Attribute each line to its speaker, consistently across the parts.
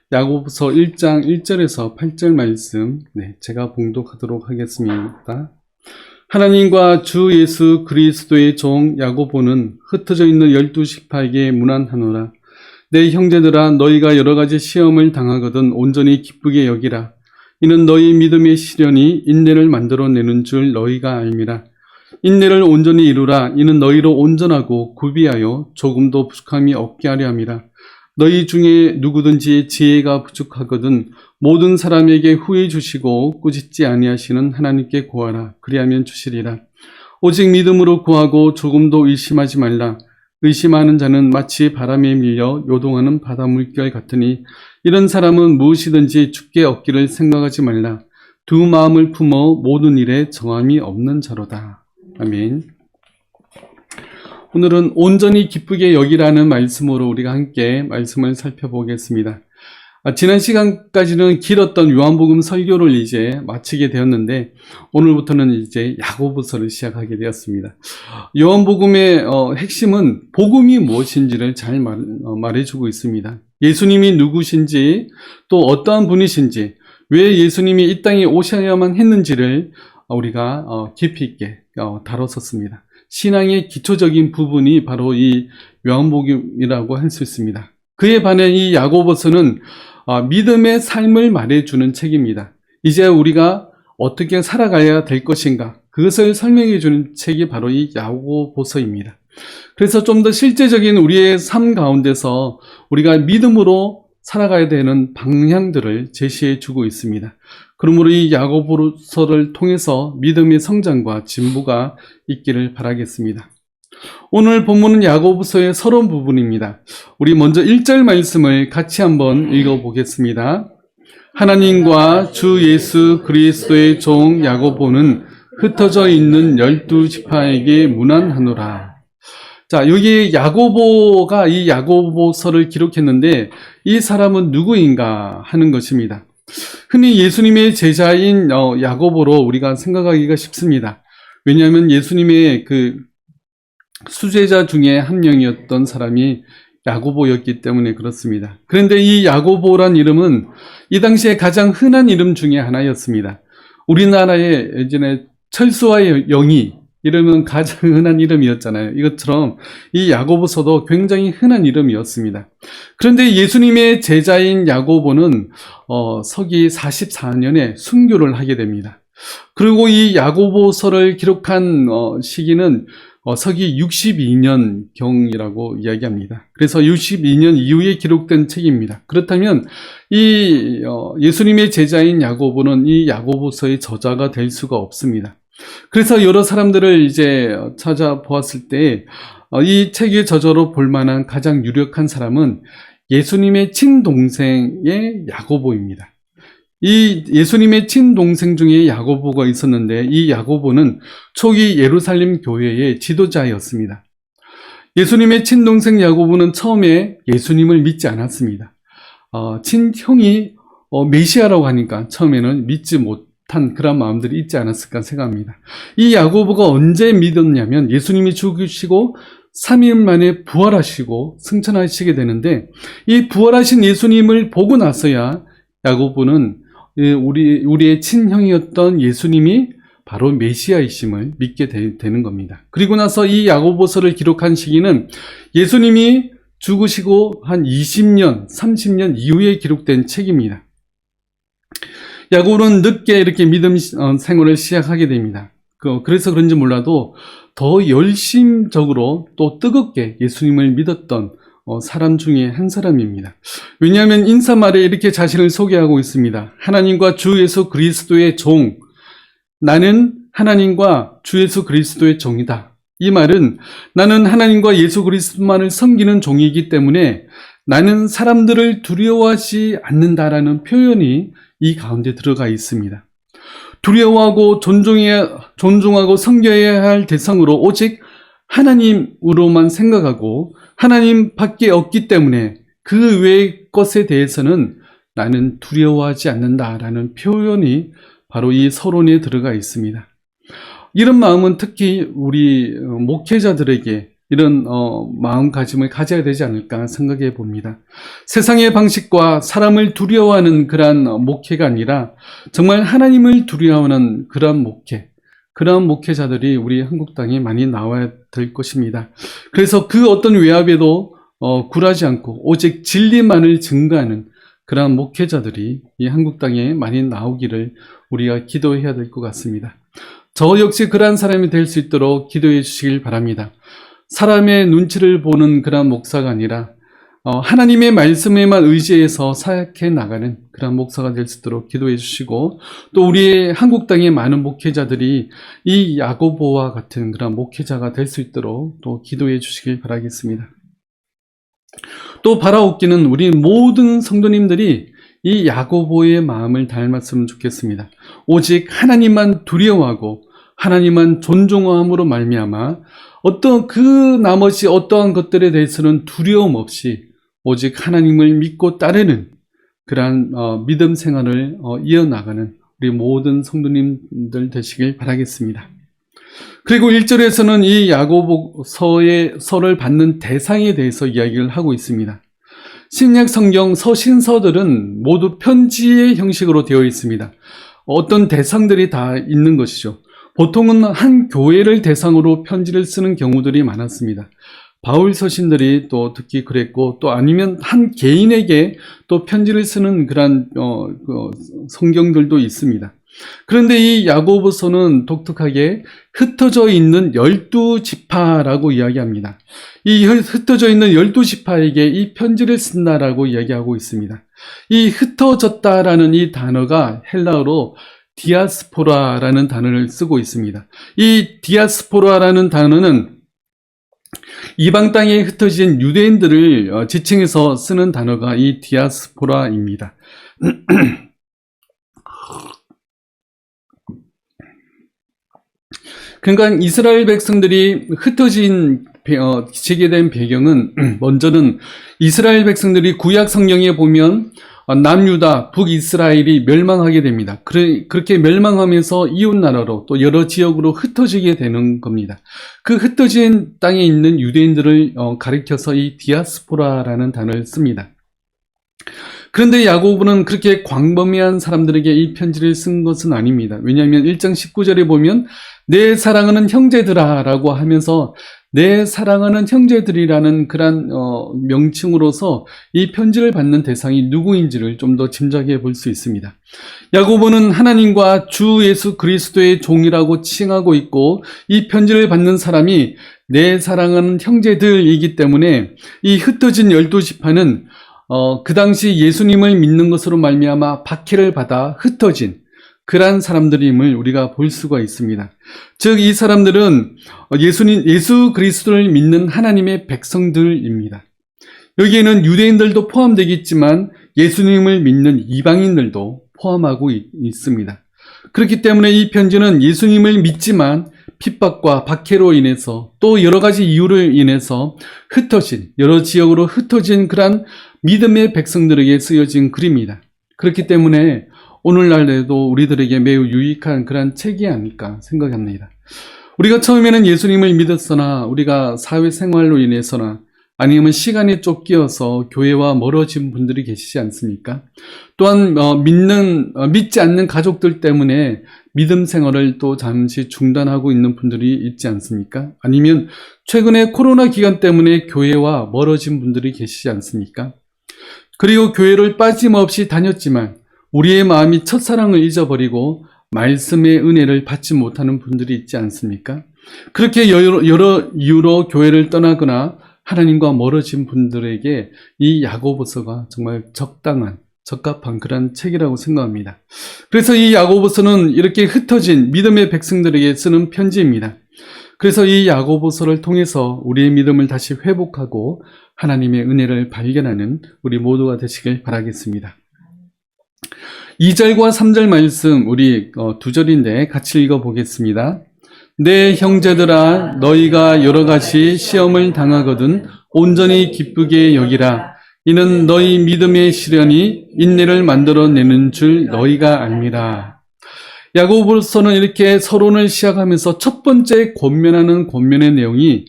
Speaker 1: 야고보서 1장 1절에서 8절 말씀 제가 봉독하도록 하겠습니다. 하나님과 주 예수 그리스도의 종 야고보는 흩어져 있는 12지파에게 문안하노라. 내 형제들아, 너희가 여러가지 시험을 당하거든 온전히 기쁘게 여기라. 이는 너희 믿음의 시련이 인내를 만들어내는 줄 너희가 알미라. 인내를 온전히 이루라. 이는 너희로 온전하고 구비하여 조금도 부족함이 없게 하려 함이라. 너희 중에 누구든지 지혜가 부족하거든 모든 사람에게 후히 주시고 꾸짖지 아니하시는 하나님께 구하라. 그리하면 주시리라. 오직 믿음으로 구하고 조금도 의심하지 말라. 의심하는 자는 마치 바람에 밀려 요동하는 바다 물결 같으니 이런 사람은 무엇이든지 죽게 얻기를 생각하지 말라. 두 마음을 품어 모든 일에 정함이 없는 자로다. 아멘. 오늘은 온전히 기쁘게 여기라는 말씀으로 우리가 함께 말씀을 살펴보겠습니다. 지난 시간까지는 길었던 요한복음 설교를 이제 마치게 되었는데 오늘부터는 이제 야고보서를 시작하게 되었습니다. 요한복음의 핵심은 복음이 무엇인지를 잘 말해주고 있습니다. 예수님이 누구신지 또 어떠한 분이신지 왜 예수님이 이 땅에 오셔야만 했는지를 우리가 깊이 있게 다뤘었습니다. 신앙의 기초적인 부분이 바로 이 요한복음이라고 할 수 있습니다. 그에 반해 이 야고보서는 믿음의 삶을 말해주는 책입니다. 이제 우리가 어떻게 살아가야 될 것인가, 그것을 설명해주는 책이 바로 이 야고보서입니다. 그래서 좀 더 실제적인 우리의 삶 가운데서 우리가 믿음으로 살아가야 되는 방향들을 제시해주고 있습니다. 그러므로 이 야고보서를 통해서 믿음의 성장과 진보가 있기를 바라겠습니다. 오늘 본문은 야고보서의 서론 부분입니다. 우리 먼저 1절 말씀을 같이 한번 읽어보겠습니다. 하나님과 주 예수 그리스도의 종 야고보는 흩어져 있는 12지파에게 문안하노라. 자, 여기 야고보가 이 야고보서를 기록했는데 이 사람은 누구인가 하는 것입니다. 흔히 예수님의 제자인 야고보로 우리가 생각하기가 쉽습니다. 왜냐하면 예수님의 그 수제자 중에 한 명이었던 사람이 야고보였기 때문에 그렇습니다. 그런데 이 야고보란 이름은 이 당시에 가장 흔한 이름 중에 하나였습니다. 우리나라에 예전에 철수와 영희 이름은 가장 흔한 이름이었잖아요. 이것처럼 이 야고보서도 굉장히 흔한 이름이었습니다. 그런데 예수님의 제자인 야고보는 서기 44년에 순교를 하게 됩니다. 그리고 이 야고보서를 기록한 시기는 서기 62년경이라고 이야기합니다. 그래서 62년 이후에 기록된 책입니다. 그렇다면 이 예수님의 제자인 야고보는 이 야고보서의 저자가 될 수가 없습니다. 그래서 여러 사람들을 이제 찾아보았을 때 이 책의 저자로 볼 만한 가장 유력한 사람은 예수님의 친동생의 야고보입니다. 이 예수님의 친동생 중에 야고보가 있었는데 이 야고보는 초기 예루살렘 교회의 지도자였습니다. 예수님의 친동생 야고보는 처음에 예수님을 믿지 않았습니다. 친형이 메시아라고 하니까 처음에는 믿지 못한 그런 마음들이 있지 않았을까 생각합니다. 이 야고보가 언제 믿었냐면 예수님이 죽으시고 3일 만에 부활하시고 승천하시게 되는데 이 부활하신 예수님을 보고 나서야 야고보는 우리의 친형이었던 예수님이 바로 메시아이심을 믿게 되는 겁니다. 그리고 나서 이 야고보서를 기록한 시기는 예수님이 죽으시고 한 20년, 30년 이후에 기록된 책입니다. 야고보는 늦게 이렇게 믿음 생활을 시작하게 됩니다. 그래서 그런지 몰라도 더 열심적으로 또 뜨겁게 예수님을 믿었던 사람 중에 한 사람입니다. 왜냐하면 인사말에 이렇게 자신을 소개하고 있습니다. 하나님과 주 예수 그리스도의 종. 나는 하나님과 주 예수 그리스도의 종이다. 이 말은 나는 하나님과 예수 그리스도만을 섬기는 종이기 때문에 나는 사람들을 두려워하지 않는다라는 표현이 이 가운데 들어가 있습니다. 두려워하고 존중하고 섬겨야 할 대상으로 오직 하나님으로만 생각하고 하나님 밖에 없기 때문에 그 외의 것에 대해서는 나는 두려워하지 않는다라는 표현이 바로 이 서론에 들어가 있습니다. 이런 마음은 특히 우리 목회자들에게 이런 마음가짐을 가져야 되지 않을까 생각해 봅니다. 세상의 방식과 사람을 두려워하는 그러한 목회가 아니라 정말 하나님을 두려워하는 그러한 목회, 그러한 목회자들이 우리 한국 땅에 많이 나와야 될 것입니다. 그래서 그 어떤 외압에도 굴하지 않고 오직 진리만을 증거하는 그러한 목회자들이 이 한국 땅에 많이 나오기를 우리가 기도해야 될 것 같습니다. 저 역시 그러한 사람이 될 수 있도록 기도해 주시길 바랍니다. 사람의 눈치를 보는 그러한 목사가 아니라 하나님의 말씀에만 의지해서 사역해 나가는 그런 목사가 될 수 있도록 기도해 주시고, 또 우리의 한국 땅의 많은 목회자들이 이 야고보와 같은 그런 목회자가 될 수 있도록 또 기도해 주시길 바라겠습니다. 또 바라옵기는 우리 모든 성도님들이 이 야고보의 마음을 닮았으면 좋겠습니다. 오직 하나님만 두려워하고 하나님만 존중함으로 말미암아 나머지 어떠한 것들에 대해서는 두려움 없이 오직 하나님을 믿고 따르는 그러한 믿음 생활을 이어나가는 우리 모든 성도님들 되시길 바라겠습니다. 그리고 1절에서는 이 야고보서를 받는 대상에 대해서 이야기를 하고 있습니다. 신약 성경 서신서들은 모두 편지의 형식으로 되어 있습니다. 어떤 대상들이 다 있는 것이죠. 보통은 한 교회를 대상으로 편지를 쓰는 경우들이 많았습니다. 바울 서신들이 또 특히 그랬고, 또 아니면 한 개인에게 또 편지를 쓰는 그런 성경들도 있습니다. 그런데 이 야고보서는 독특하게 흩어져 있는 12지파라고 이야기합니다. 이 흩어져 있는 12지파에게 이 편지를 쓴다라고 이야기하고 있습니다. 이 흩어졌다라는 이 단어가 헬라어로 디아스포라라는 단어를 쓰고 있습니다. 이 디아스포라라는 단어는 이방 땅에 흩어진 유대인들을 지칭해서 쓰는 단어가 이 디아스포라입니다. 그러니까 이스라엘 백성들이 흩어지게 된 배경은 먼저는 이스라엘 백성들이 구약 성경에 보면 남유다, 북이스라엘이 멸망하게 됩니다. 그렇게 멸망하면서 이웃나라로 또 여러 지역으로 흩어지게 되는 겁니다. 그 흩어진 땅에 있는 유대인들을 가리켜서 이 디아스포라라는 단어를 씁니다. 그런데 야고보는 그렇게 광범위한 사람들에게 이 편지를 쓴 것은 아닙니다. 왜냐하면 1장 19절에 보면 내 사랑하는 형제들아 라고 하면서 내 사랑하는 형제들이라는 그런 명칭으로서 이 편지를 받는 대상이 누구인지를 좀 더 짐작해 볼 수 있습니다. 야고보는 하나님과 주 예수 그리스도의 종이라고 칭하고 있고, 이 편지를 받는 사람이 내 사랑하는 형제들이기 때문에 이 흩어진 12지파는 그 당시 예수님을 믿는 것으로 말미암아 박해를 받아 흩어진 그러한 사람들임을 우리가 볼 수가 있습니다. 즉, 이 사람들은 예수 그리스도를 믿는 하나님의 백성들입니다. 여기에는 유대인들도 포함되겠지만 예수님을 믿는 이방인들도 포함하고 있습니다. 그렇기 때문에 이 편지는 예수님을 믿지만 핍박과 박해로 인해서 또 여러 가지 이유로 인해서 여러 지역으로 흩어진 그러한 믿음의 백성들에게 쓰여진 글입니다. 그렇기 때문에 오늘날에도 우리들에게 매우 유익한 그런 책이 아닐까 생각합니다. 우리가 처음에는 예수님을 믿었으나 우리가 사회생활로 인해서나 아니면 시간에 쫓겨서 교회와 멀어진 분들이 계시지 않습니까? 또한 믿지 않는 가족들 때문에 믿음 생활을 또 잠시 중단하고 있는 분들이 있지 않습니까? 아니면 최근에 코로나 기간 때문에 교회와 멀어진 분들이 계시지 않습니까? 그리고 교회를 빠짐없이 다녔지만 우리의 마음이 첫사랑을 잊어버리고 말씀의 은혜를 받지 못하는 분들이 있지 않습니까? 그렇게 여러 이유로 교회를 떠나거나 하나님과 멀어진 분들에게 이 야고보서가 정말 적합한 그런 책이라고 생각합니다. 그래서 이 야고보서는 이렇게 흩어진 믿음의 백성들에게 쓰는 편지입니다. 그래서 이 야고보서를 통해서 우리의 믿음을 다시 회복하고 하나님의 은혜를 발견하는 우리 모두가 되시길 바라겠습니다. 2절과 3절 말씀 우리 두 절인데 같이 읽어보겠습니다. 내 형제들아, 너희가 여러 가지 시험을 당하거든 온전히 기쁘게 여기라. 이는 너희 믿음의 시련이 인내를 만들어내는 줄 너희가 압니다. 야고보서는 이렇게 서론을 시작하면서 첫 번째 권면하는 권면의 내용이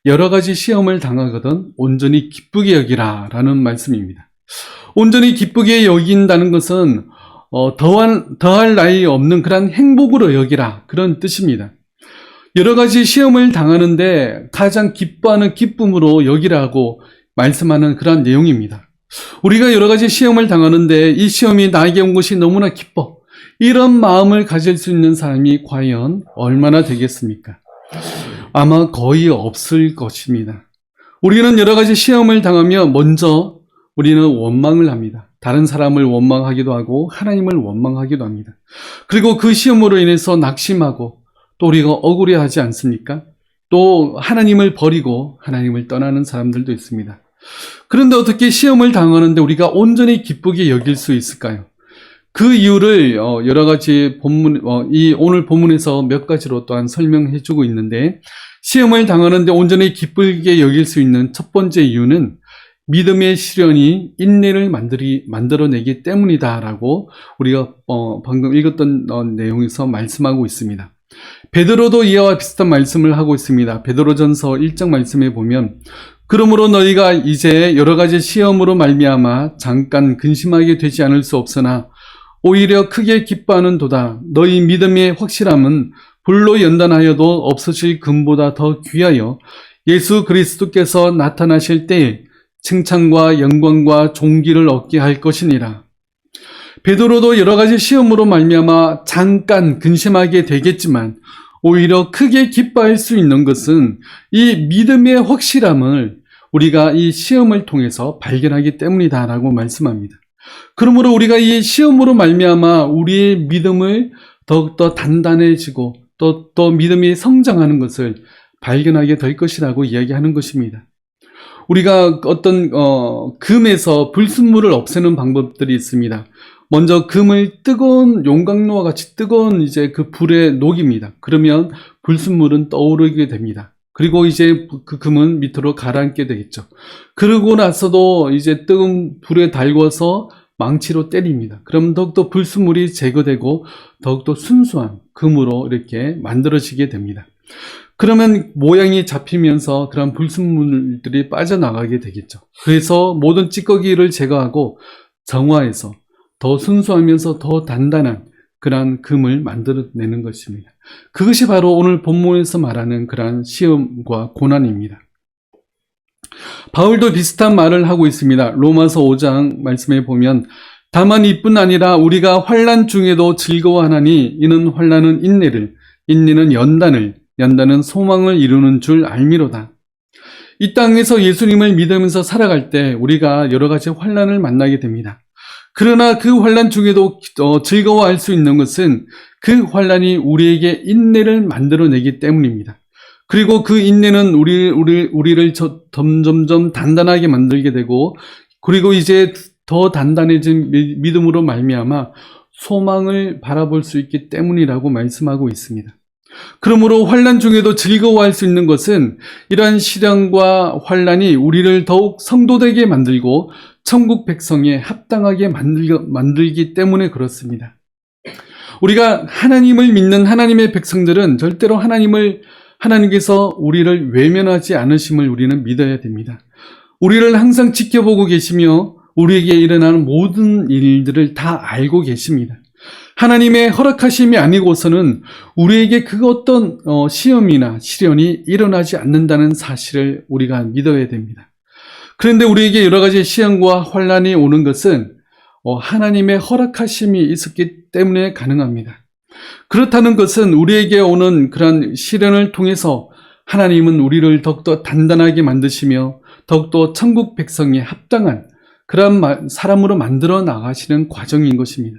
Speaker 1: 여러 가지 시험을 당하거든 온전히 기쁘게 여기라 라는 말씀입니다. 온전히 기쁘게 여긴다는 것은 더할 나위 없는 그런 행복으로 여기라 그런 뜻입니다. 여러 가지 시험을 당하는데 가장 기뻐하는 기쁨으로 여기라고 말씀하는 그런 내용입니다. 우리가 여러 가지 시험을 당하는데 이 시험이 나에게 온 것이 너무나 기뻐. 이런 마음을 가질 수 있는 사람이 과연 얼마나 되겠습니까? 아마 거의 없을 것입니다. 우리는 여러 가지 시험을 당하며 먼저 우리는 원망을 합니다. 다른 사람을 원망하기도 하고 하나님을 원망하기도 합니다. 그리고 그 시험으로 인해서 낙심하고 또 우리가 억울해하지 않습니까? 또 하나님을 버리고 하나님을 떠나는 사람들도 있습니다. 그런데 어떻게 시험을 당하는데 우리가 온전히 기쁘게 여길 수 있을까요? 그 이유를 여러 가지 오늘 본문에서 몇 가지로 또한 설명해 주고 있는데, 시험을 당하는데 온전히 기쁘게 여길 수 있는 첫 번째 이유는 믿음의 시련이 인내를 만들어내기 때문이다라고 우리가 방금 읽었던 내용에서 말씀하고 있습니다. 베드로도 이와 비슷한 말씀을 하고 있습니다. 베드로전서 1장 말씀에 보면, 그러므로 너희가 이제 여러 가지 시험으로 말미암아 잠깐 근심하게 되지 않을 수 없으나 오히려 크게 기뻐하는도다. 너희 믿음의 확실함은 불로 연단하여도 없으실 금보다 더 귀하여 예수 그리스도께서 나타나실 때에 칭찬과 영광과 존귀를 얻게 할 것이니라. 베드로도 여러 가지 시험으로 말미암아 잠깐 근심하게 되겠지만 오히려 크게 기뻐할 수 있는 것은 이 믿음의 확실함을 우리가 이 시험을 통해서 발견하기 때문이다라고 말씀합니다. 그러므로 우리가 이 시험으로 말미암아 우리의 믿음을 더욱더 단단해지고 또 믿음이 성장하는 것을 발견하게 될 것이라고 이야기하는 것입니다. 우리가 어떤 금에서 불순물을 없애는 방법들이 있습니다. 먼저 금을 뜨거운 용광로와 같이 뜨거운 이제 그 불에 녹입니다. 그러면 불순물은 떠오르게 됩니다. 그리고 이제 그 금은 밑으로 가라앉게 되겠죠. 그러고 나서도 이제 뜨거운 불에 달궈서 망치로 때립니다. 그럼 더욱더 불순물이 제거되고 더욱더 순수한 금으로 이렇게 만들어지게 됩니다. 그러면 모양이 잡히면서 그런 불순물들이 빠져나가게 되겠죠. 그래서 모든 찌꺼기를 제거하고 정화해서 더 순수하면서 더 단단한 그러한 금을 만들어내는 것입니다. 그것이 바로 오늘 본문에서 말하는 그러한 시험과 고난입니다. 바울도 비슷한 말을 하고 있습니다. 로마서 5장 말씀에 보면, 다만 이뿐 아니라 우리가 환난 중에도 즐거워하나니 이는 환난은 인내를, 인내는 연단을, 연단은 소망을 이루는 줄 알미로다. 이 땅에서 예수님을 믿으면서 살아갈 때 우리가 여러 가지 환난을 만나게 됩니다. 그러나 그 환난 중에도 즐거워할 수 있는 것은 그 환난이 우리에게 인내를 만들어내기 때문입니다. 그리고 그 인내는 우리를 점점점 단단하게 만들게 되고, 그리고 이제 더 단단해진 믿음으로 말미암아 소망을 바라볼 수 있기 때문이라고 말씀하고 있습니다. 그러므로 환난 중에도 즐거워할 수 있는 것은 이러한 시련과 환난이 우리를 더욱 성도되게 만들고 천국 백성에 합당하게 만들기 때문에 그렇습니다. 우리가 하나님을 믿는 하나님의 백성들은 절대로 하나님께서 우리를 외면하지 않으심을 우리는 믿어야 됩니다. 우리를 항상 지켜보고 계시며 우리에게 일어나는 모든 일들을 다 알고 계십니다. 하나님의 허락하심이 아니고서는 우리에게 그 어떤 시험이나 시련이 일어나지 않는다는 사실을 우리가 믿어야 됩니다. 그런데 우리에게 여러 가지 시험과 환난이 오는 것은 하나님의 허락하심이 있었기 때문에 가능합니다. 그렇다는 것은 우리에게 오는 그런 시련을 통해서 하나님은 우리를 더욱더 단단하게 만드시며 더욱더 천국 백성에 합당한 그런 사람으로 만들어 나가시는 과정인 것입니다.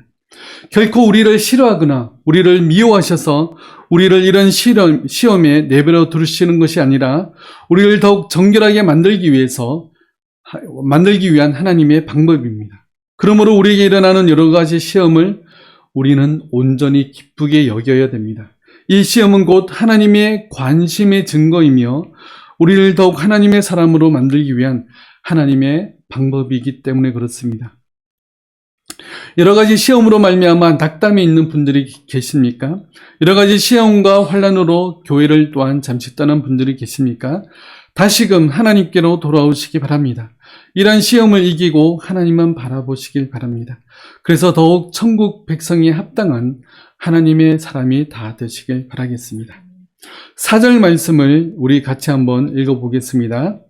Speaker 1: 결코 우리를 싫어하거나 우리를 미워하셔서 우리를 이런 시험에 내버려 두시는 것이 아니라 우리를 더욱 정결하게 만들기 위한 하나님의 방법입니다. 그러므로 우리에게 일어나는 여러 가지 시험을 우리는 온전히 기쁘게 여겨야 됩니다. 이 시험은 곧 하나님의 관심의 증거이며 우리를 더욱 하나님의 사람으로 만들기 위한 하나님의 방법이기 때문에 그렇습니다. 여러 가지 시험으로 말미암아 낙담이 있는 분들이 계십니까? 여러 가지 시험과 환난으로 교회를 또한 잠시 떠난 분들이 계십니까? 다시금 하나님께로 돌아오시기 바랍니다. 이러한 시험을 이기고 하나님만 바라보시길 바랍니다. 그래서 더욱 천국 백성에 합당한 하나님의 사람이 다 되시길 바라겠습니다. 4절 말씀을 우리 같이 한번 읽어보겠습니다.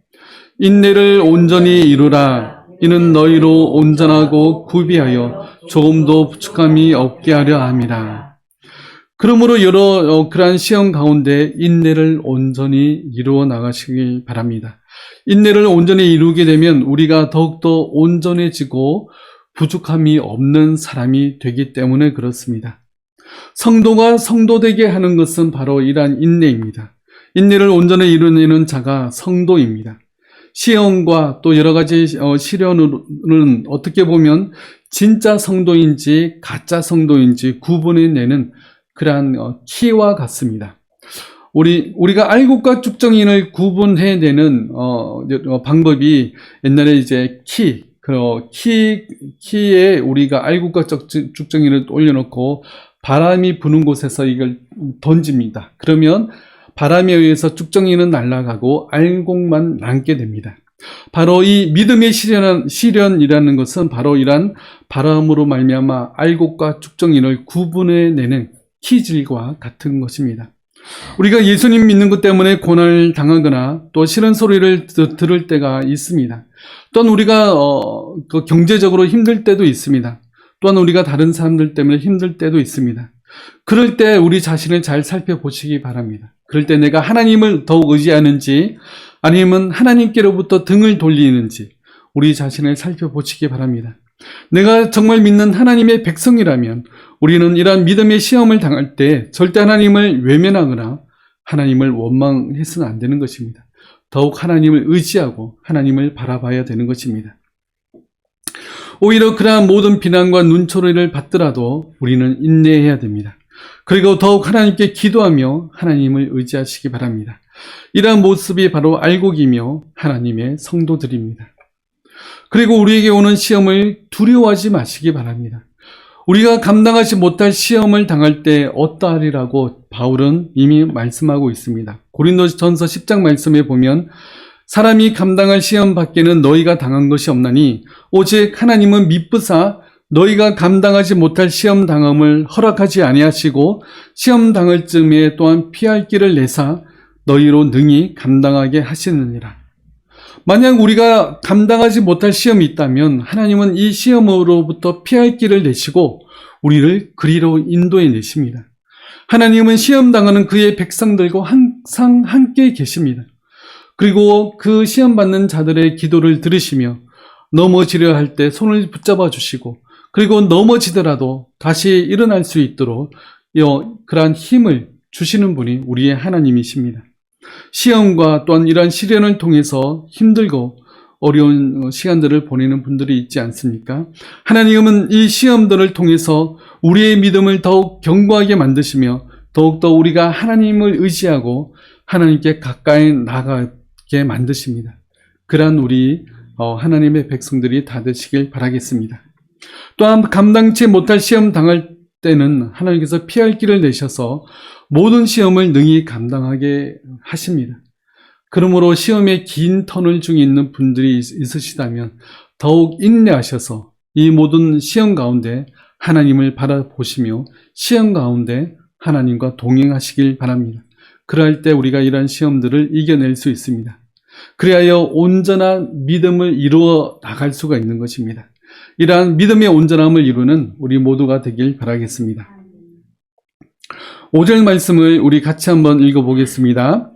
Speaker 1: 인내를 온전히 이루라. 이는 너희로 온전하고 구비하여 조금도 부족함이 없게 하려 함이라. 그러므로 여러 그러한 시험 가운데 인내를 온전히 이루어 나가시길 바랍니다. 인내를 온전히 이루게 되면 우리가 더욱더 온전해지고 부족함이 없는 사람이 되기 때문에 그렇습니다. 성도가 성도되게 하는 것은 바로 이러한 인내입니다. 인내를 온전히 이루는 자가 성도입니다. 시험과 또 여러 가지 시련은 어떻게 보면 진짜 성도인지 가짜 성도인지 구분해내는 그러한 키와 같습니다. 우리가 알곡과 쭉정이를 구분해내는 방법이 옛날에 이제 키에 우리가 알곡과 쭉정이를 올려놓고 바람이 부는 곳에서 이걸 던집니다. 그러면 바람에 의해서 쭉정이는 날아가고 알곡만 남게 됩니다. 바로 이 믿음의 시련이라는 것은 바로 이러한 바람으로 말미암아 알곡과 쭉정이를 구분해내는 키질과 같은 것입니다. 우리가 예수님 믿는 것 때문에 고난을 당하거나 또 싫은 소리를 들을 때가 있습니다. 또한 우리가 경제적으로 힘들 때도 있습니다. 또한 우리가 다른 사람들 때문에 힘들 때도 있습니다. 그럴 때 우리 자신을 잘 살펴보시기 바랍니다. 그럴 때 내가 하나님을 더욱 의지하는지 아니면 하나님께로부터 등을 돌리는지 우리 자신을 살펴보시기 바랍니다. 내가 정말 믿는 하나님의 백성이라면 우리는 이러한 믿음의 시험을 당할 때 절대 하나님을 외면하거나 하나님을 원망해서는 안 되는 것입니다. 더욱 하나님을 의지하고 하나님을 바라봐야 되는 것입니다. 오히려 그러한 모든 비난과 눈초리를 받더라도 우리는 인내해야 됩니다. 그리고 더욱 하나님께 기도하며 하나님을 의지하시기 바랍니다. 이러한 모습이 바로 알곡이며 하나님의 성도들입니다. 그리고 우리에게 오는 시험을 두려워하지 마시기 바랍니다. 우리가 감당하지 못할 시험을 당할 때 어떠하리라고 바울은 이미 말씀하고 있습니다. 고린도전서 10장 말씀에 보면 사람이 감당할 시험 밖에는 너희가 당한 것이 없나니 오직 하나님은 미쁘사 너희가 감당하지 못할 시험 당함을 허락하지 아니하시고 시험 당할 즈음에 또한 피할 길을 내사 너희로 능히 감당하게 하시느니라. 만약 우리가 감당하지 못할 시험이 있다면 하나님은 이 시험으로부터 피할 길을 내시고 우리를 그리로 인도해 내십니다. 하나님은 시험 당하는 그의 백성들과 항상 함께 계십니다. 그리고 그 시험 받는 자들의 기도를 들으시며 넘어지려 할 때 손을 붙잡아 주시고 그리고 넘어지더라도 다시 일어날 수 있도록 그러한 힘을 주시는 분이 우리의 하나님이십니다. 시험과 또한 이러한 시련을 통해서 힘들고 어려운 시간들을 보내는 분들이 있지 않습니까? 하나님은 이 시험들을 통해서 우리의 믿음을 더욱 견고하게 만드시며 더욱더 우리가 하나님을 의지하고 하나님께 가까이 나가게 만드십니다. 그러한 우리 하나님의 백성들이 다 되시길 바라겠습니다. 또한 감당치 못할 시험 당할 때는 하나님께서 피할 길을 내셔서 모든 시험을 능히 감당하게 하십니다. 그러므로 시험의 긴 터널 중에 있는 분들이 있으시다면 더욱 인내하셔서 이 모든 시험 가운데 하나님을 바라보시며 시험 가운데 하나님과 동행하시길 바랍니다. 그럴 때 우리가 이러한 시험들을 이겨낼 수 있습니다. 그리하여 온전한 믿음을 이루어 나갈 수가 있는 것입니다. 이러한 믿음의 온전함을 이루는 우리 모두가 되길 바라겠습니다. 5절 말씀을 우리 같이 한번 읽어보겠습니다.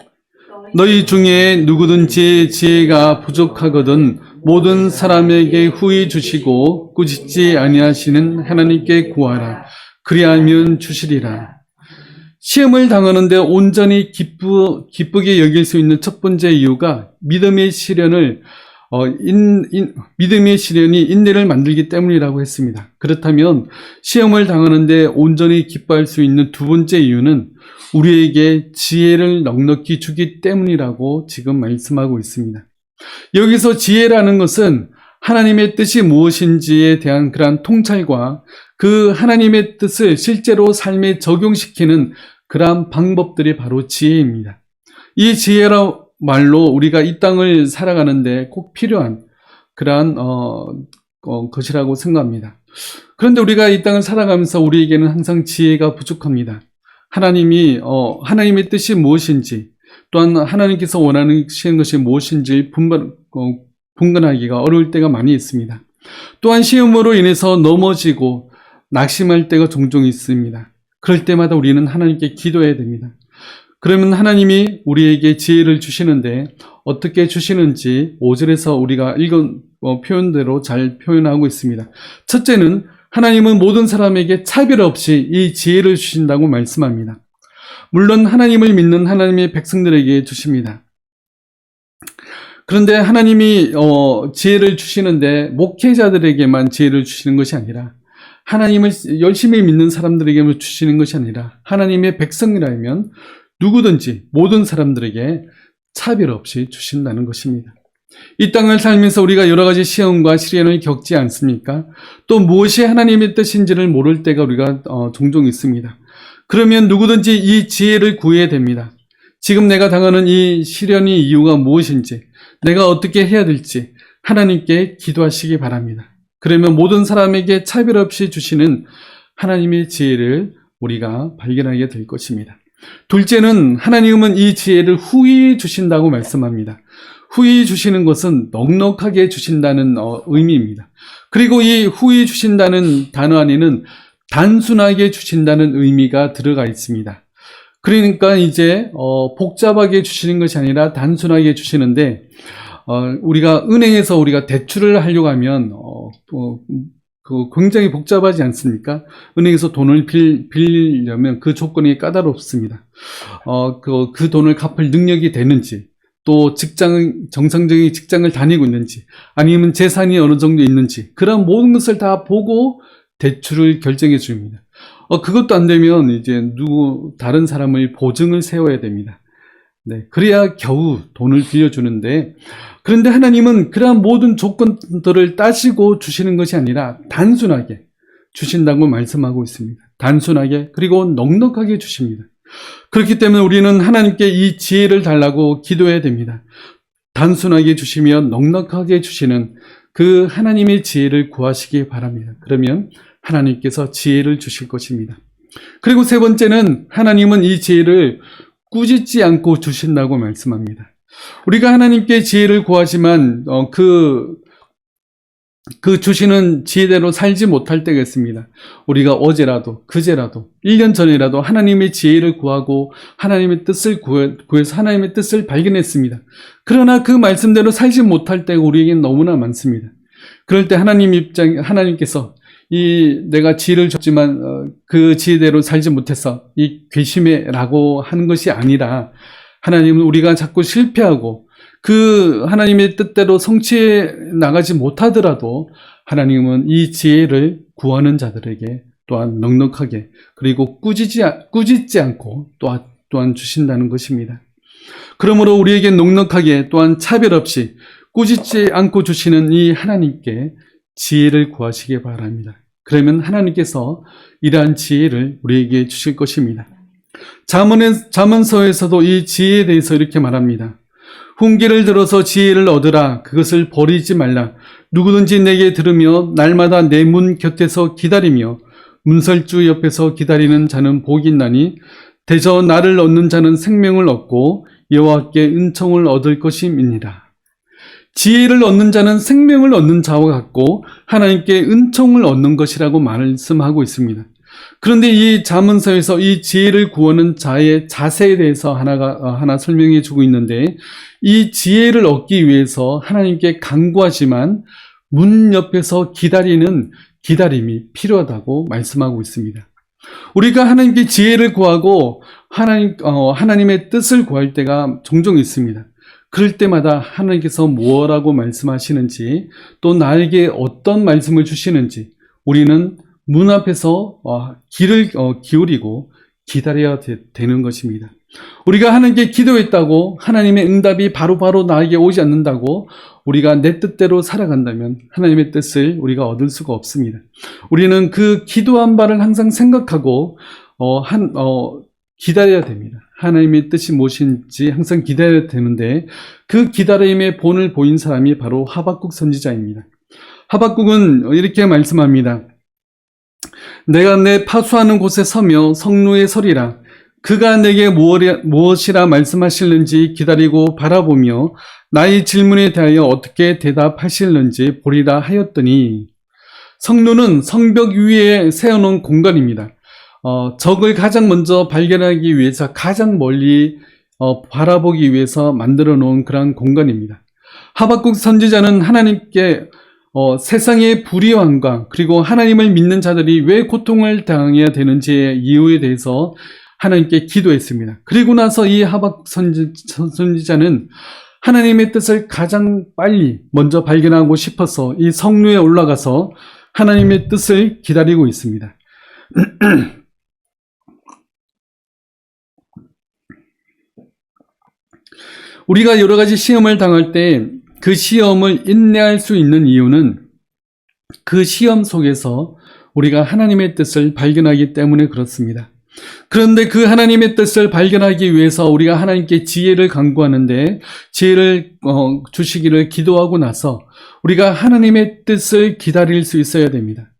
Speaker 1: 너희 중에 누구든지 지혜가 부족하거든 모든 사람에게 후히 주시고 꾸짖지 아니하시는 하나님께 구하라. 그리하면 주시리라. 시험을 당하는데 온전히 기쁘게 여길 수 있는 첫 번째 이유가 믿음의 시련이 인내를 만들기 때문이라고 했습니다. 그렇다면 시험을 당하는데 온전히 기뻐할 수 있는 두 번째 이유는 우리에게 지혜를 넉넉히 주기 때문이라고 지금 말씀하고 있습니다. 여기서 지혜라는 것은 하나님의 뜻이 무엇인지에 대한 그러한 통찰과 그 하나님의 뜻을 실제로 삶에 적용시키는 그러한 방법들이 바로 지혜입니다. 이 말로 우리가 이 땅을 살아가는데 꼭 필요한 그러한 것이라고 생각합니다. 그런데 우리가 이 땅을 살아가면서 우리에게는 항상 지혜가 부족합니다. 하나님의 뜻이 무엇인지, 또한 하나님께서 원하시는 것이 무엇인지 분간하기가 어려울 때가 많이 있습니다. 또한 시험으로 인해서 넘어지고 낙심할 때가 종종 있습니다. 그럴 때마다 우리는 하나님께 기도해야 됩니다. 그러면 하나님이 우리에게 지혜를 주시는데 어떻게 주시는지 5절에서 우리가 읽은 표현대로 잘 표현하고 있습니다. 첫째는 하나님은 모든 사람에게 차별 없이 이 지혜를 주신다고 말씀합니다. 물론 하나님을 믿는 하나님의 백성들에게 주십니다. 그런데 하나님이 지혜를 주시는데 목회자들에게만 지혜를 주시는 것이 아니라, 하나님을 열심히 믿는 사람들에게만 주시는 것이 아니라 하나님의 백성이라면 누구든지 모든 사람들에게 차별 없이 주신다는 것입니다. 이 땅을 살면서 우리가 여러 가지 시험과 시련을 겪지 않습니까? 또 무엇이 하나님의 뜻인지를 모를 때가 우리가 종종 있습니다. 그러면 누구든지 이 지혜를 구해야 됩니다. 지금 내가 당하는 이 시련의 이유가 무엇인지, 내가 어떻게 해야 될지 하나님께 기도하시기 바랍니다. 그러면 모든 사람에게 차별 없이 주시는 하나님의 지혜를 우리가 발견하게 될 것입니다. 둘째는 하나님은 이 지혜를 후히 주신다고 말씀합니다. 후히 주시는 것은 넉넉하게 주신다는 의미입니다. 그리고 이 후히 주신다는 단어 안에는 단순하게 주신다는 의미가 들어가 있습니다. 그러니까 이제 복잡하게 주시는 것이 아니라 단순하게 주시는데, 우리가 은행에서 우리가 대출을 하려고 하면 굉장히 복잡하지 않습니까? 은행에서 돈을 빌리려면 그 조건이 까다롭습니다. 그 돈을 갚을 능력이 되는지, 또 정상적인 직장을 다니고 있는지, 아니면 재산이 어느 정도 있는지, 그런 모든 것을 다 보고 대출을 결정해 줍니다. 그것도 안 되면 이제 다른 사람의 보증을 세워야 됩니다. 네, 그래야 겨우 돈을 빌려주는데, 그런데 하나님은 그러한 모든 조건들을 따지고 주시는 것이 아니라 단순하게 주신다고 말씀하고 있습니다. 단순하게, 그리고 넉넉하게 주십니다. 그렇기 때문에 우리는 하나님께 이 지혜를 달라고 기도해야 됩니다. 단순하게 주시면 넉넉하게 주시는 그 하나님의 지혜를 구하시기 바랍니다. 그러면 하나님께서 지혜를 주실 것입니다. 그리고 세 번째는 하나님은 이 지혜를 꾸짖지 않고 주신다고 말씀합니다. 우리가 하나님께 지혜를 구하지만 그 주시는 지혜대로 살지 못할 때가 있습니다. 우리가 어제라도 그제라도 1년 전이라도 하나님의 지혜를 구하고 하나님의 뜻을 구해서 하나님의 뜻을 발견했습니다. 그러나 그 말씀대로 살지 못할 때가 우리에게는 너무나 많습니다. 그럴 때 하나님께서 내가 지혜를 줬지만 그 지혜대로 살지 못해서 이 괘씸해라고 하는 것이 아니라, 하나님은 우리가 자꾸 실패하고 그 하나님의 뜻대로 성취해 나가지 못하더라도 하나님은 이 지혜를 구하는 자들에게 또한 넉넉하게, 그리고 꾸짖지 않고 또한 주신다는 것입니다. 그러므로 우리에게 넉넉하게, 또한 차별 없이 꾸짖지 않고 주시는 이 하나님께 지혜를 구하시기 바랍니다. 그러면 하나님께서 이러한 지혜를 우리에게 주실 것입니다. 잠언서에서도 이 지혜에 대해서 이렇게 말합니다. 훈계를 들어서 지혜를 얻으라. 그것을 버리지 말라. 누구든지 내게 들으며 날마다 내 문 곁에서 기다리며 문설주 옆에서 기다리는 자는 복이 있나니 대저 나를 얻는 자는 생명을 얻고 여호와께 은총을 얻을 것임이니라. 지혜를 얻는 자는 생명을 얻는 자와 같고 하나님께 은총을 얻는 것이라고 말씀하고 있습니다. 그런데 이 잠언서에서 이 지혜를 구하는 자의 자세에 대해서 하나 설명해 주고 있는데, 이 지혜를 얻기 위해서 하나님께 간구하지만 문 옆에서 기다리는 기다림이 필요하다고 말씀하고 있습니다. 우리가 하나님께 지혜를 구하고 하나님의 뜻을 구할 때가 종종 있습니다. 그럴 때마다 하나님께서 뭐라고 말씀하시는지, 또 나에게 어떤 말씀을 주시는지 우리는 문 앞에서 귀를 기울이고 기다려야 되는 것입니다. 우리가 하나님께 기도했다고 하나님의 응답이 바로바로 나에게 오지 않는다고 우리가 내 뜻대로 살아간다면 하나님의 뜻을 우리가 얻을 수가 없습니다. 우리는 그 기도한 바를 항상 생각하고 기다려야 됩니다. 하나님의 뜻이 무엇인지 항상 기다려야 되는데 그 기다림의 본을 보인 사람이 바로 하박국 선지자입니다. 하박국은 이렇게 말씀합니다. 내가 내 파수하는 곳에 서며 성루에 서리라. 그가 내게 무엇이라 말씀하실는지 기다리고 바라보며 나의 질문에 대하여 어떻게 대답하실는지 보리라 하였더니, 성루는 성벽 위에 세워놓은 공간입니다. 적을 가장 먼저 발견하기 위해서 가장 멀리 바라보기 위해서 만들어 놓은 그런 공간입니다. 하박국 선지자는 하나님께 세상의 불의함과 그리고 하나님을 믿는 자들이 왜 고통을 당해야 되는지의 이유에 대해서 하나님께 기도했습니다. 그리고 나서 이 하박국 선지자는 하나님의 뜻을 가장 빨리 먼저 발견하고 싶어서 이 성루에 올라가서 하나님의 뜻을 기다리고 있습니다. 우리가 여러 가지 시험을 당할 때 그 시험을 인내할 수 있는 이유는 그 시험 속에서 우리가 하나님의 뜻을 발견하기 때문에 그렇습니다. 그런데 그 하나님의 뜻을 발견하기 위해서 우리가 하나님께 지혜를 간구하는데 지혜를 주시기를 기도하고 나서 우리가 하나님의 뜻을 기다릴 수 있어야 됩니다.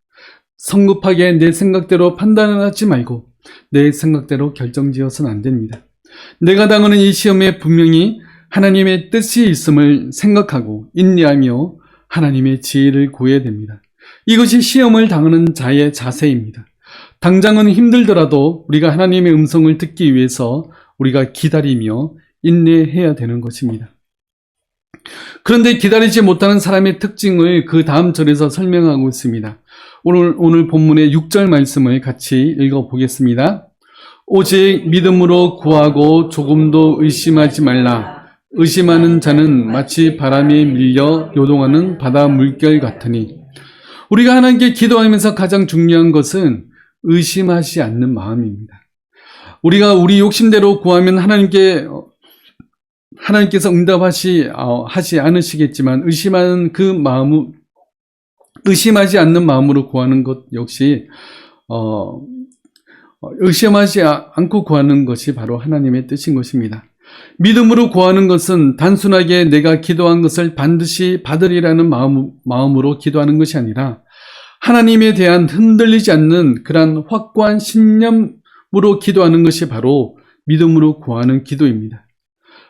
Speaker 1: 성급하게 내 생각대로 판단하지 말고 내 생각대로 결정지어서는 안 됩니다. 내가 당하는 이 시험에 분명히 하나님의 뜻이 있음을 생각하고 인내하며 하나님의 지혜를 구해야 됩니다. 이것이 시험을 당하는 자의 자세입니다. 당장은 힘들더라도 우리가 하나님의 음성을 듣기 위해서 우리가 기다리며 인내해야 되는 것입니다. 그런데 기다리지 못하는 사람의 특징을 그 다음 절에서 설명하고 있습니다. 오늘 본문의 6절 말씀을 같이 읽어보겠습니다. 오직 믿음으로 구하고 조금도 의심하지 말라. 의심하는 자는 마치 바람에 밀려 요동하는 바다 물결 같으니. 우리가 하나님께 기도하면서 가장 중요한 것은 의심하지 않는 마음입니다. 우리가 우리 욕심대로 구하면 하나님께서 응답하지 않으시겠지만 의심하지 않는 마음으로 구하는 것 역시 의심하지 않고 구하는 것이 바로 하나님의 뜻인 것입니다. 믿음으로 구하는 것은 단순하게 내가 기도한 것을 반드시 받으리라는 마음으로 기도하는 것이 아니라 하나님에 대한 흔들리지 않는 그러한 확고한 신념으로 기도하는 것이 바로 믿음으로 구하는 기도입니다.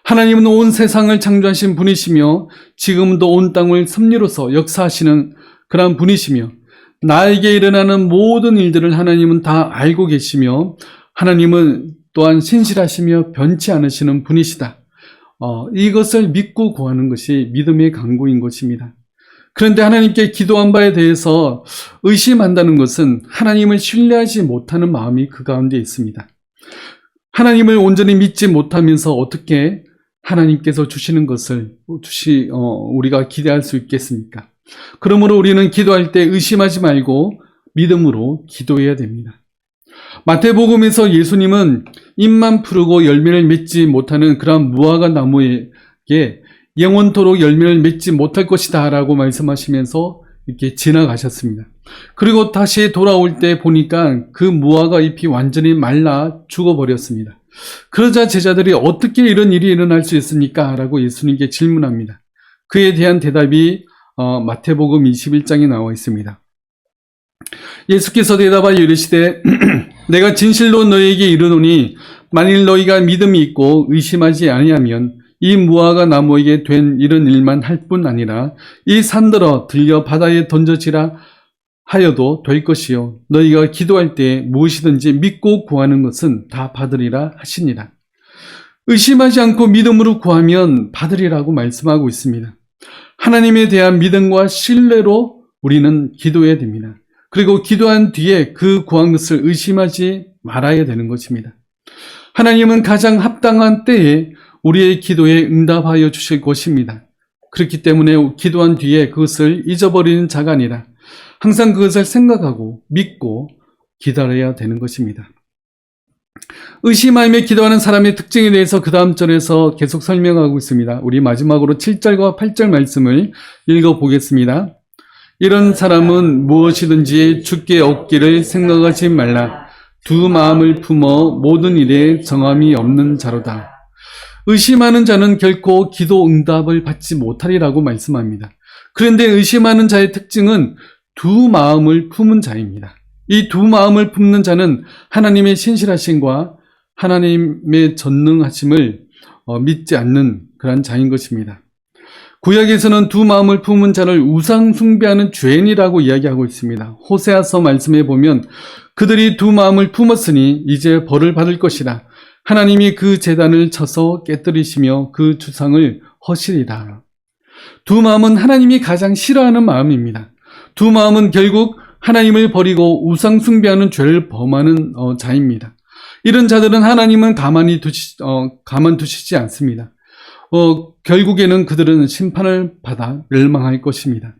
Speaker 1: 하나님은 온 세상을 창조하신 분이시며 지금도 온 땅을 섭리로서 역사하시는 그러한 분이시며 나에게 일어나는 모든 일들을 하나님은 다 알고 계시며 하나님은 또한 신실하시며 변치 않으시는 분이시다. 이것을 믿고 구하는 것이 믿음의 강구인 것입니다. 그런데 하나님께 기도한 바에 대해서 의심한다는 것은 하나님을 신뢰하지 못하는 마음이 그 가운데 있습니다. 하나님을 온전히 믿지 못하면서 어떻게 하나님께서 주시는 것을 우리가 기대할 수 있겠습니까? 그러므로 우리는 기도할 때 의심하지 말고 믿음으로 기도해야 됩니다. 마태복음에서 예수님은 잎만 푸르고 열매를 맺지 못하는 그러한 무화과 나무에게 영원토록 열매를 맺지 못할 것이다 라고 말씀하시면서 이렇게 지나가셨습니다. 그리고 다시 돌아올 때 보니까 그 무화과 잎이 완전히 말라 죽어버렸습니다. 그러자 제자들이 어떻게 이런 일이 일어날 수 있습니까? 라고 예수님께 질문합니다. 그에 대한 대답이 마태복음 21장에 나와 있습니다. 예수께서 대답하여 이르시되 내가 진실로 너희에게 이르노니 만일 너희가 믿음이 있고 의심하지 아니하면 이 무화과 나무에게 된 이런 일만 할 뿐 아니라 이 산들어 들려 바다에 던져지라 하여도 될 것이요 너희가 기도할 때 무엇이든지 믿고 구하는 것은 다 받으리라 하시니라. 의심하지 않고 믿음으로 구하면 받으리라고 말씀하고 있습니다. 하나님에 대한 믿음과 신뢰로 우리는 기도해야 됩니다. 그리고 기도한 뒤에 그 구한 것을 의심하지 말아야 되는 것입니다. 하나님은 가장 합당한 때에 우리의 기도에 응답하여 주실 것입니다. 그렇기 때문에 기도한 뒤에 그것을 잊어버리는 자가 아니라 항상 그것을 생각하고 믿고 기다려야 되는 것입니다. 의심하며 기도하는 사람의 특징에 대해서 그 다음 절에서 계속 설명하고 있습니다. 우리 마지막으로 7절과 8절 말씀을 읽어보겠습니다. 이런 사람은 무엇이든지 주께 얻기를 생각하지 말라. 두 마음을 품어 모든 일에 정함이 없는 자로다. 의심하는 자는 결코 기도 응답을 받지 못하리라고 말씀합니다. 그런데 의심하는 자의 특징은 두 마음을 품은 자입니다. 이 두 마음을 품는 자는 하나님의 신실하심과 하나님의 전능하심을 믿지 않는 그런 자인 것입니다. 구약에서는 두 마음을 품은 자를 우상 숭배하는 죄인이라고 이야기하고 있습니다. 호세아서 말씀에 보면 그들이 두 마음을 품었으니 이제 벌을 받을 것이라. 하나님이 그 제단을 쳐서 깨뜨리시며 그 주상을 허시리라. 두 마음은 하나님이 가장 싫어하는 마음입니다. 두 마음은 결국 하나님을 버리고 우상 숭배하는 죄를 범하는 자입니다. 이런 자들은 하나님은 가만 두시지 않습니다. 결국에는 그들은 심판을 받아 멸망할 것입니다.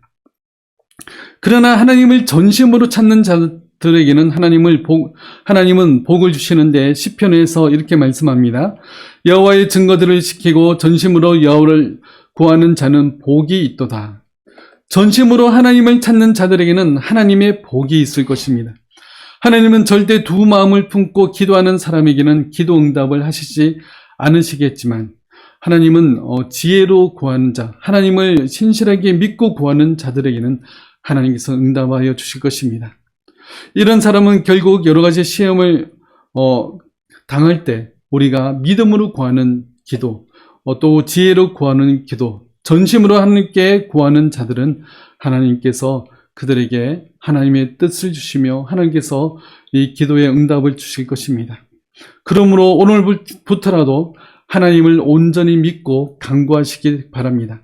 Speaker 1: 그러나 하나님을 전심으로 찾는 자들에게는 하나님은 복을 주시는데 시편에서 이렇게 말씀합니다. 여호와의 증거들을 지키고 전심으로 여호와를 구하는 자는 복이 있도다. 전심으로 하나님을 찾는 자들에게는 하나님의 복이 있을 것입니다. 하나님은 절대 두 마음을 품고 기도하는 사람에게는 기도 응답을 하시지 않으시겠지만 하나님은 지혜로 구하는 자, 하나님을 신실하게 믿고 구하는 자들에게는 하나님께서 응답하여 주실 것입니다. 이런 사람은 결국 여러 가지 시험을 당할 때 우리가 믿음으로 구하는 기도, 또 지혜로 구하는 기도, 전심으로 하나님께 구하는 자들은 하나님께서 그들에게 하나님의 뜻을 주시며 하나님께서 이 기도의 응답을 주실 것입니다. 그러므로 오늘부터라도 하나님을 온전히 믿고 간구하시기 바랍니다.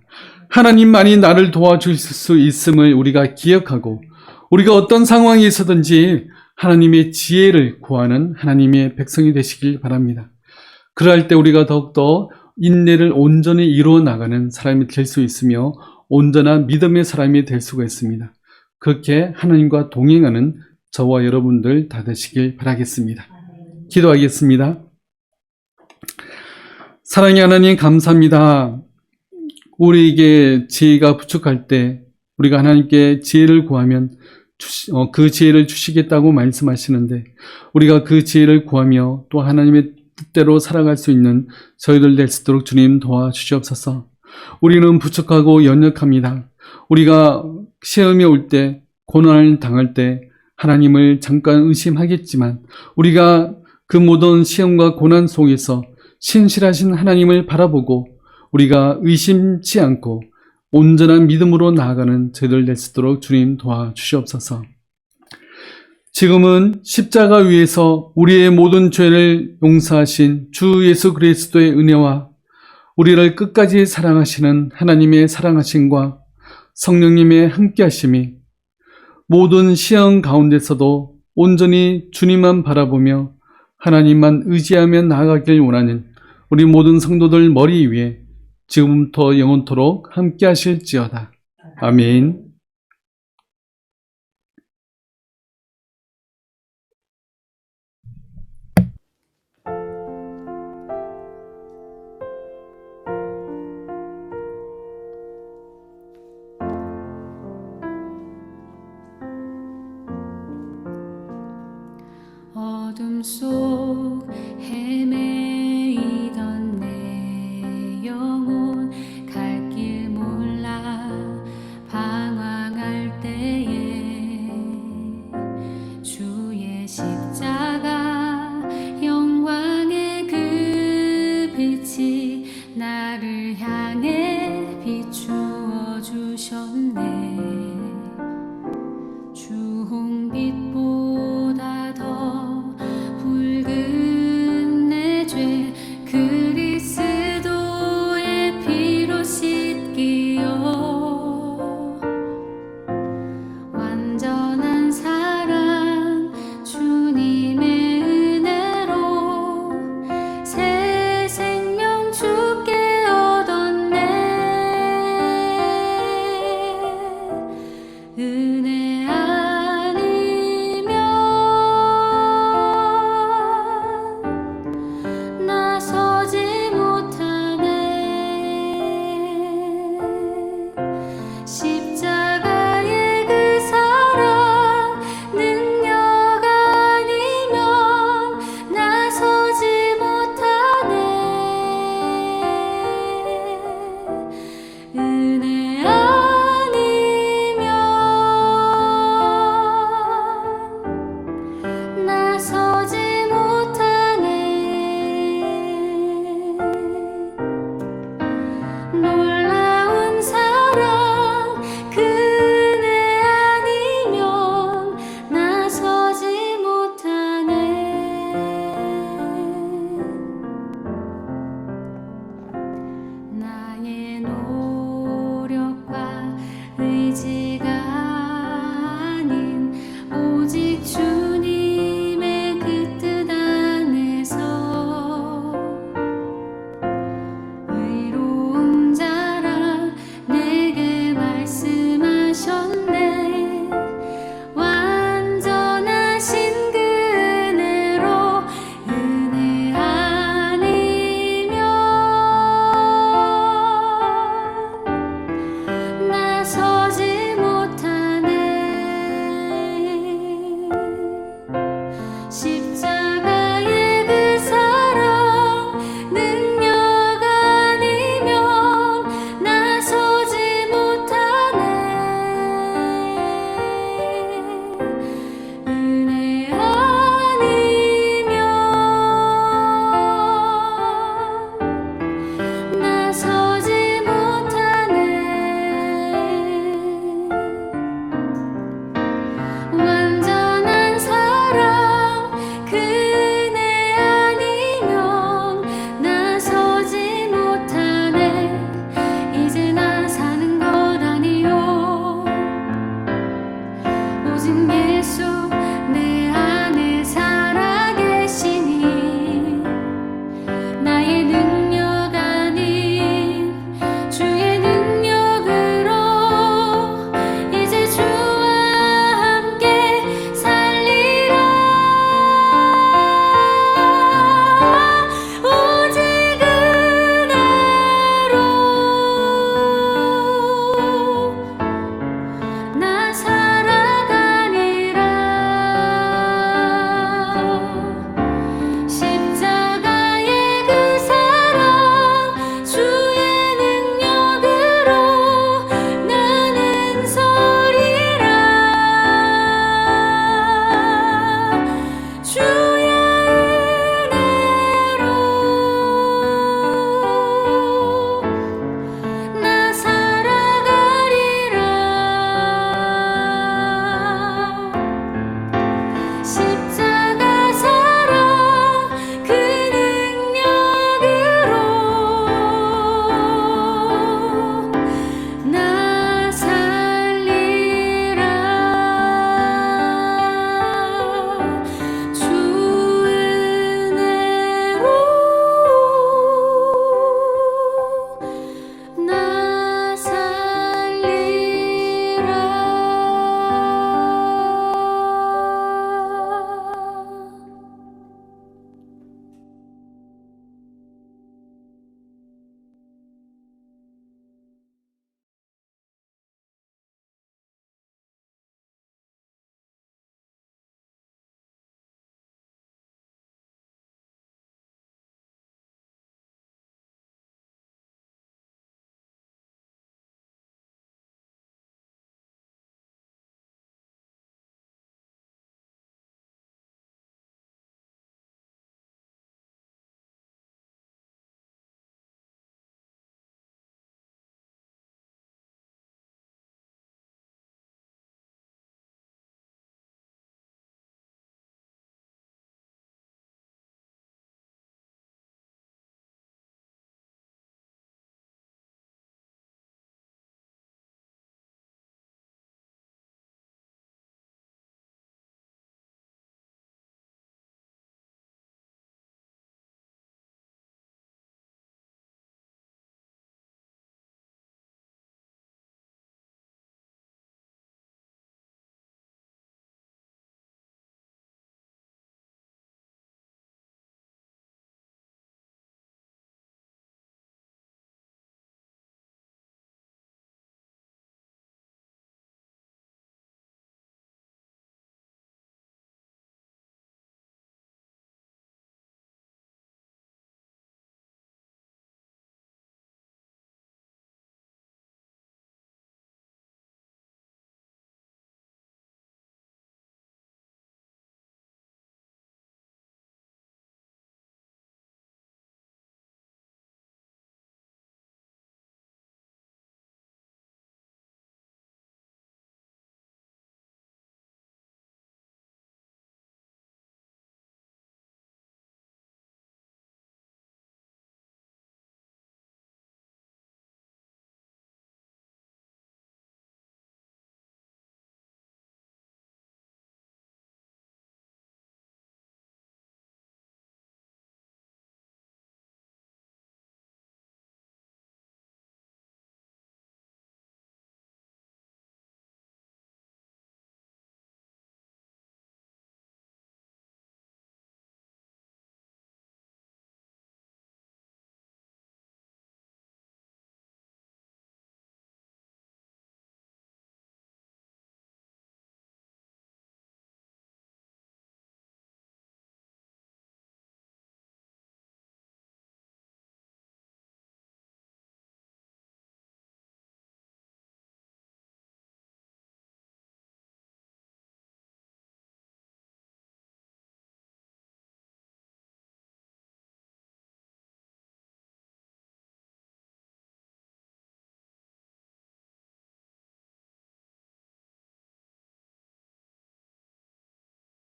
Speaker 1: 하나님만이 나를 도와줄 수 있음을 우리가 기억하고 우리가 어떤 상황에 있어든지 하나님의 지혜를 구하는 하나님의 백성이 되시길 바랍니다. 그럴 때 우리가 더욱더 인내를 온전히 이루어 나가는 사람이 될 수 있으며 온전한 믿음의 사람이 될 수가 있습니다. 그렇게 하나님과 동행하는 저와 여러분들 다 되시길 바라겠습니다. 기도하겠습니다. 사랑의 하나님 감사합니다. 우리에게 지혜가 부족할 때 우리가 하나님께 지혜를 구하면 그 지혜를 주시겠다고 말씀하시는데 우리가 그 지혜를 구하며 또 하나님의 뜻대로 살아갈 수 있는 저희들 될 수 있도록 주님 도와주시옵소서. 우리는 부족하고 연약합니다. 우리가 시험이 올 때, 고난을 당할 때 하나님을 잠깐 의심하겠지만 우리가 그 모든 시험과 고난 속에서 신실하신 하나님을 바라보고 우리가 의심치 않고 온전한 믿음으로 나아가는 저희들 될 수 있도록 주님 도와주시옵소서. 지금은 십자가 위에서 우리의 모든 죄를 용서하신 주 예수 그리스도의 은혜와 우리를 끝까지 사랑하시는 하나님의 사랑하심과 성령님의 함께하심이 모든 시험 가운데서도 온전히 주님만 바라보며 하나님만 의지하며 나아가길 원하는 우리 모든 성도들 머리 위에 지금부터 영원토록 함께하실지어다. 아멘.
Speaker 2: 어둠 속